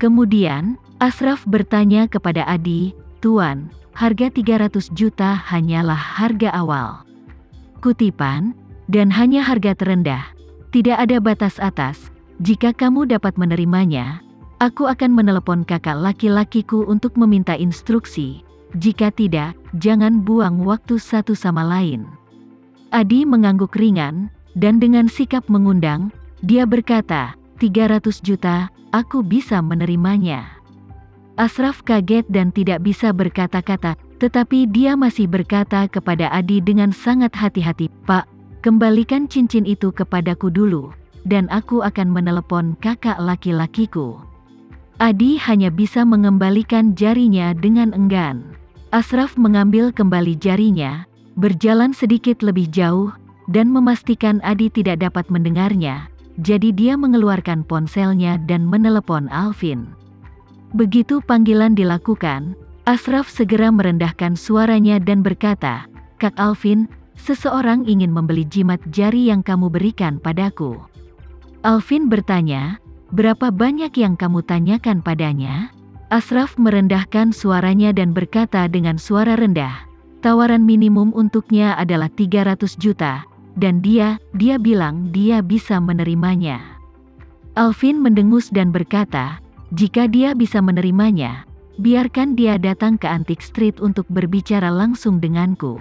Kemudian, Ashraf bertanya kepada Adi, "Tuan, harga 300 juta hanyalah harga awal. Kutipan, dan hanya harga terendah. Tidak ada batas atas. Jika kamu dapat menerimanya, aku akan menelepon kakak laki-lakiku untuk meminta instruksi. Jika tidak, jangan buang waktu satu sama lain." Adi mengangguk ringan, dan dengan sikap mengundang, dia berkata, 300 juta, aku bisa menerimanya. Ashraf kaget dan tidak bisa berkata-kata, tetapi dia masih berkata kepada Adi dengan sangat hati-hati, "Pak, kembalikan cincin itu kepadaku dulu, dan aku akan menelepon kakak laki-lakiku." Adi hanya bisa mengembalikan jarinya dengan enggan. Ashraf mengambil kembali jarinya, berjalan sedikit lebih jauh, dan memastikan Adi tidak dapat mendengarnya, jadi dia mengeluarkan ponselnya dan menelepon Alvin. Begitu panggilan dilakukan, Ashraf segera merendahkan suaranya dan berkata, "Kak Alvin, seseorang ingin membeli jimat jari yang kamu berikan padaku." Alvin bertanya, "Berapa banyak yang kamu tanyakan padanya?" Ashraf merendahkan suaranya dan berkata dengan suara rendah, "Tawaran minimum untuknya adalah 300 juta, dan dia bilang dia bisa menerimanya." Alvin mendengus dan berkata, "Jika dia bisa menerimanya, biarkan dia datang ke Antique Street untuk berbicara langsung denganku."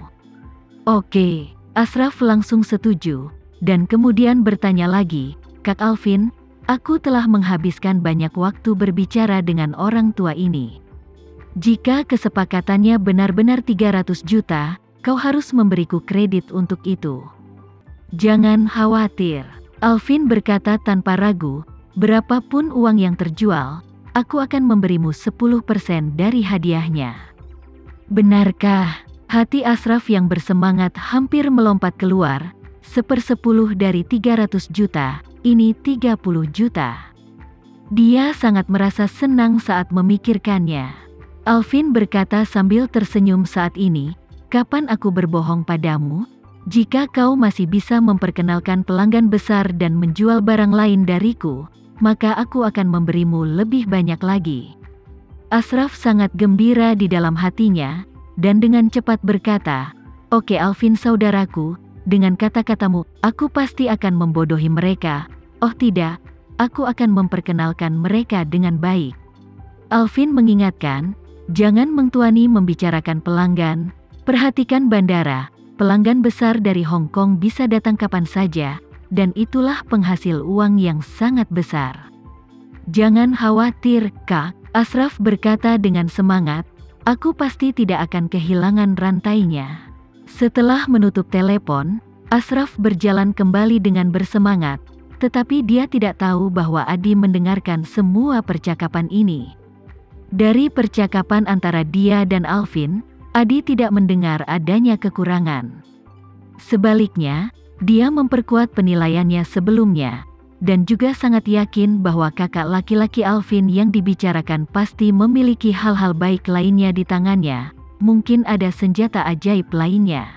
"Oke." Ashraf langsung setuju, dan kemudian bertanya lagi, "Kak Alvin, aku telah menghabiskan banyak waktu berbicara dengan orang tua ini. Jika kesepakatannya benar-benar 300 juta, kau harus memberiku kredit untuk itu." "Jangan khawatir," Alvin berkata tanpa ragu, "berapapun uang yang terjual, aku akan memberimu 10% dari hadiahnya." "Benarkah?" Hati Ashraf yang bersemangat hampir melompat keluar. 1/10 dari 300 juta, ini 30 juta. Dia sangat merasa senang saat memikirkannya. Alvin berkata sambil tersenyum saat ini, "Kapan aku berbohong padamu? Jika kau masih bisa memperkenalkan pelanggan besar dan menjual barang lain dariku, maka aku akan memberimu lebih banyak lagi." Ashraf sangat gembira di dalam hatinya, dan dengan cepat berkata, "Oke Alvin saudaraku, dengan kata-katamu, aku pasti akan membodohi mereka. Oh tidak, aku akan memperkenalkan mereka dengan baik." Alvin mengingatkan, "Jangan mengtuani membicarakan pelanggan, perhatikan bandara, pelanggan besar dari Hong Kong bisa datang kapan saja, dan itulah penghasil uang yang sangat besar." "Jangan khawatir, Kak," Ashraf berkata dengan semangat, "aku pasti tidak akan kehilangan rantainya." Setelah menutup telepon, Ashraf berjalan kembali dengan bersemangat, tetapi dia tidak tahu bahwa Adi mendengarkan semua percakapan ini. Dari percakapan antara dia dan Alvin, Adi tidak mendengar adanya kekurangan. Sebaliknya, dia memperkuat penilaiannya sebelumnya, dan juga sangat yakin bahwa kakak laki-laki Alvin yang dibicarakan pasti memiliki hal-hal baik lainnya di tangannya, mungkin ada senjata ajaib lainnya.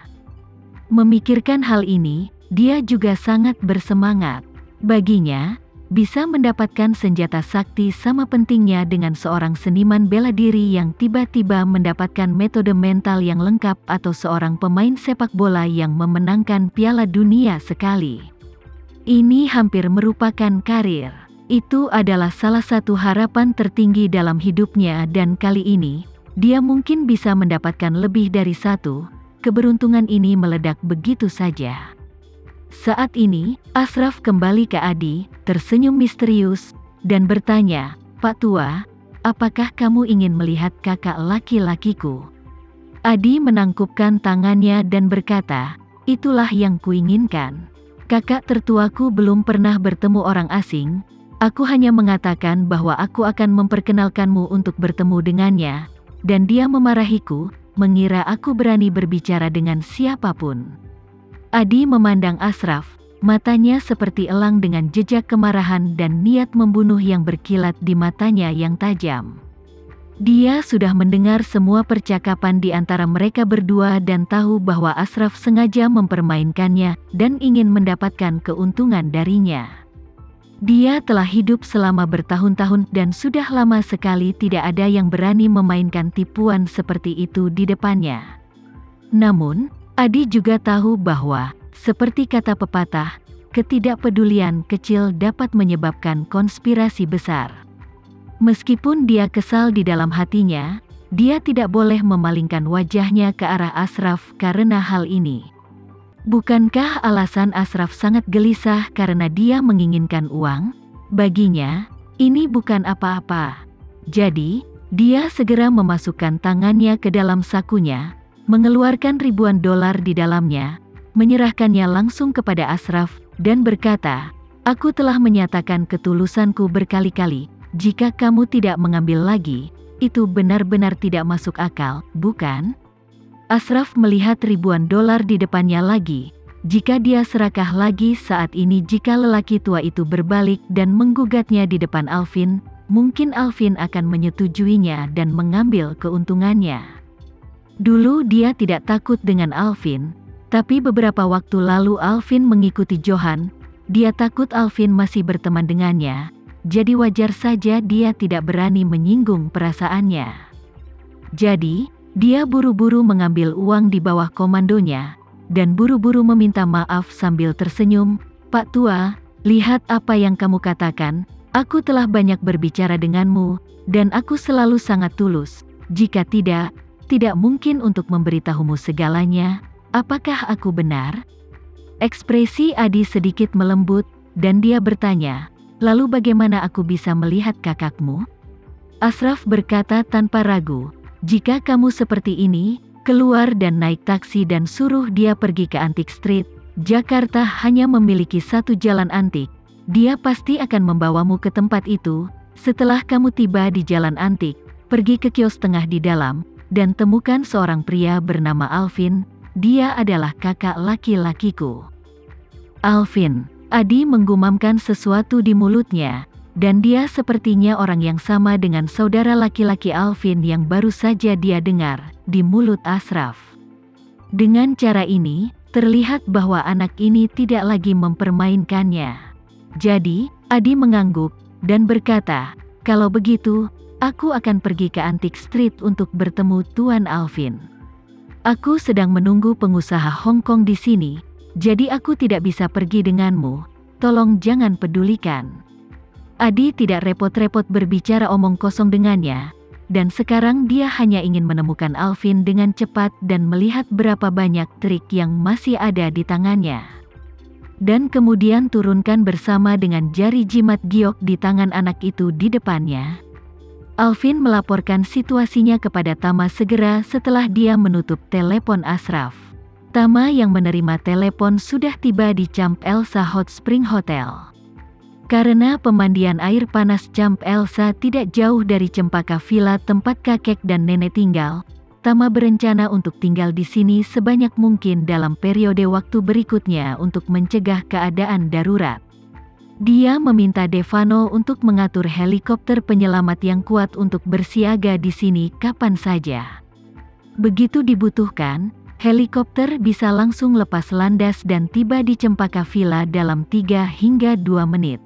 Memikirkan hal ini, dia juga sangat bersemangat. Baginya, bisa mendapatkan senjata sakti sama pentingnya dengan seorang seniman bela diri yang tiba-tiba mendapatkan metode mental yang lengkap atau seorang pemain sepak bola yang memenangkan Piala Dunia sekali. Ini hampir merupakan karir. Itu adalah salah satu harapan tertinggi dalam hidupnya dan kali ini, dia mungkin bisa mendapatkan lebih dari satu. Keberuntungan ini meledak begitu saja. Saat ini, Ashraf kembali ke Adi, tersenyum misterius, dan bertanya, "Pak Tua, apakah kamu ingin melihat kakak laki-lakiku?" Adi menangkupkan tangannya dan berkata, "Itulah yang kuinginkan. Kakak tertuaku belum pernah bertemu orang asing. Aku hanya mengatakan bahwa aku akan memperkenalkanmu untuk bertemu dengannya, dan dia memarahiku, mengira aku berani berbicara dengan siapapun." Adi memandang Ashraf, matanya seperti elang dengan jejak kemarahan dan niat membunuh yang berkilat di matanya yang tajam. Dia sudah mendengar semua percakapan di antara mereka berdua dan tahu bahwa Ashraf sengaja mempermainkannya dan ingin mendapatkan keuntungan darinya. Dia telah hidup selama bertahun-tahun dan sudah lama sekali tidak ada yang berani memainkan tipuan seperti itu di depannya. Namun, Adi juga tahu bahwa, seperti kata pepatah, ketidakpedulian kecil dapat menyebabkan konspirasi besar. Meskipun dia kesal di dalam hatinya, dia tidak boleh memalingkan wajahnya ke arah Ashraf karena hal ini. Bukankah alasan Ashraf sangat gelisah karena dia menginginkan uang? Baginya, ini bukan apa-apa. Jadi, dia segera memasukkan tangannya ke dalam sakunya, mengeluarkan ribuan dolar di dalamnya, menyerahkannya langsung kepada Ashraf, dan berkata, "Aku telah menyatakan ketulusanku berkali-kali, jika kamu tidak mengambil lagi, itu benar-benar tidak masuk akal, bukan?" Ashraf melihat ribuan dolar di depannya lagi. Jika dia serakah lagi saat ini, jika lelaki tua itu berbalik dan menggugatnya di depan Alvin, mungkin Alvin akan menyetujuinya dan mengambil keuntungannya. Dulu dia tidak takut dengan Alvin, tapi beberapa waktu lalu Alvin mengikuti Johan. Dia takut Alvin masih berteman dengannya, jadi wajar saja dia tidak berani menyinggung perasaannya. Jadi, dia buru-buru mengambil uang di bawah komandonya, dan buru-buru meminta maaf sambil tersenyum. "Pak Tua, lihat apa yang kamu katakan, aku telah banyak berbicara denganmu, dan aku selalu sangat tulus. Jika tidak mungkin untuk memberitahumu segalanya. Apakah aku benar?" Ekspresi Adi sedikit melembut, dan dia bertanya, "Lalu bagaimana aku bisa melihat kakakmu?" Ashraf berkata tanpa ragu, "Jika kamu seperti ini, keluar dan naik taksi dan suruh dia pergi ke Antique Street. Jakarta hanya memiliki satu jalan antik. Dia pasti akan membawamu ke tempat itu. Setelah kamu tiba di jalan antik, pergi ke kios tengah di dalam, dan temukan seorang pria bernama Alvin. Dia adalah kakak laki-lakiku." Alvin. Adi menggumamkan sesuatu di mulutnya, dan dia sepertinya orang yang sama dengan saudara laki-laki Alvin yang baru saja dia dengar di mulut Ashraf. Dengan cara ini, terlihat bahwa anak ini tidak lagi mempermainkannya. Jadi, Adi mengangguk dan berkata, "Kalau begitu, aku akan pergi ke Antique Street untuk bertemu Tuan Alvin. Aku sedang menunggu pengusaha Hong Kong di sini, jadi aku tidak bisa pergi denganmu. Tolong jangan pedulikan." Adi tidak repot-repot berbicara omong kosong dengannya, dan sekarang dia hanya ingin menemukan Alvin dengan cepat dan melihat berapa banyak trik yang masih ada di tangannya. Dan kemudian turunkan bersama dengan jari jimat giok di tangan anak itu di depannya. Alvin melaporkan situasinya kepada Tama segera setelah dia menutup telepon Ashraf. Tama yang menerima telepon sudah tiba di Camp Elsa Hot Spring Hotel. Karena pemandian air panas Camp Elsa tidak jauh dari Cempaka Villa tempat kakek dan nenek tinggal, Tama berencana untuk tinggal di sini sebanyak mungkin dalam periode waktu berikutnya untuk mencegah keadaan darurat. Dia meminta Devano untuk mengatur helikopter penyelamat yang kuat untuk bersiaga di sini kapan saja. Begitu dibutuhkan, helikopter bisa langsung lepas landas dan tiba di Cempaka Villa dalam 3 hingga 2 menit.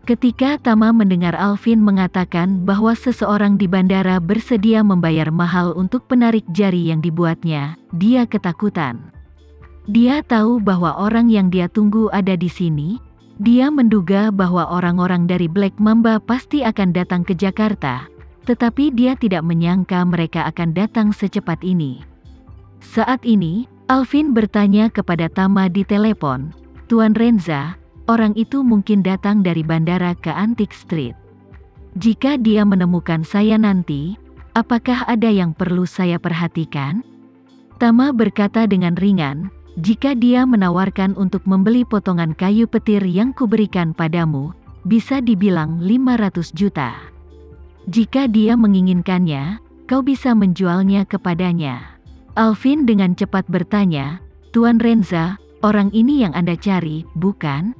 Ketika Tama mendengar Alvin mengatakan bahwa seseorang di bandara bersedia membayar mahal untuk penarik jari yang dibuatnya, dia ketakutan. Dia tahu bahwa orang yang dia tunggu ada di sini. Dia menduga bahwa orang-orang dari Black Mamba pasti akan datang ke Jakarta, tetapi dia tidak menyangka mereka akan datang secepat ini. Saat ini, Alvin bertanya kepada Tama di telepon, "Tuan Renza, orang itu mungkin datang dari bandara ke Antique Street. Jika dia menemukan saya nanti, apakah ada yang perlu saya perhatikan?" Tama berkata dengan ringan, "Jika dia menawarkan untuk membeli potongan kayu petir yang kuberikan padamu, bisa dibilang 500 juta. Jika dia menginginkannya, kau bisa menjualnya kepadanya." Alvin dengan cepat bertanya, "Tuan Renza, orang ini yang Anda cari, bukan?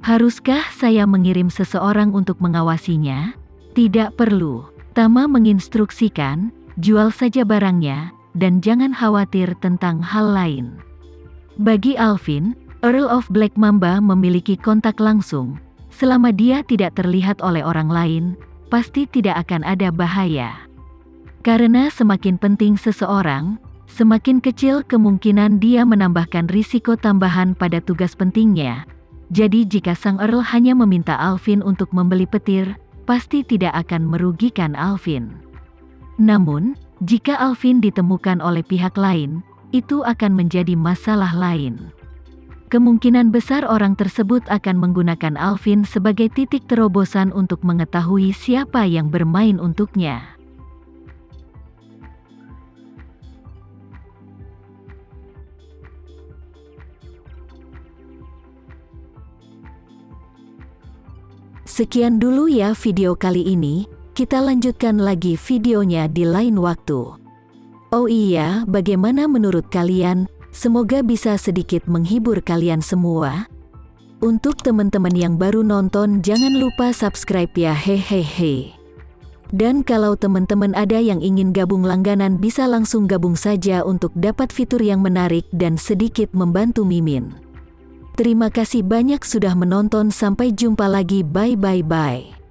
Haruskah saya mengirim seseorang untuk mengawasinya?" "Tidak perlu." Tama menginstruksikan, "Jual saja barangnya, dan jangan khawatir tentang hal lain." Bagi Alvin, Earl of Black Mamba memiliki kontak langsung. Selama dia tidak terlihat oleh orang lain, pasti tidak akan ada bahaya. Karena semakin penting seseorang, semakin kecil kemungkinan dia menambahkan risiko tambahan pada tugas pentingnya. Jadi jika Sang Earl hanya meminta Alvin untuk membeli petir, pasti tidak akan merugikan Alvin. Namun, jika Alvin ditemukan oleh pihak lain, itu akan menjadi masalah lain. Kemungkinan besar orang tersebut akan menggunakan Alvin sebagai titik terobosan untuk mengetahui siapa yang bermain untuknya. Sekian dulu ya video kali ini, kita lanjutkan lagi videonya di lain waktu. Oh iya, bagaimana menurut kalian? Semoga bisa sedikit menghibur kalian semua. Untuk teman-teman yang baru nonton, jangan lupa subscribe ya, hehehe. Dan kalau teman-teman ada yang ingin gabung langganan, bisa langsung gabung saja untuk dapat fitur yang menarik dan sedikit membantu Mimin. Terima kasih banyak sudah menonton, sampai jumpa lagi, bye.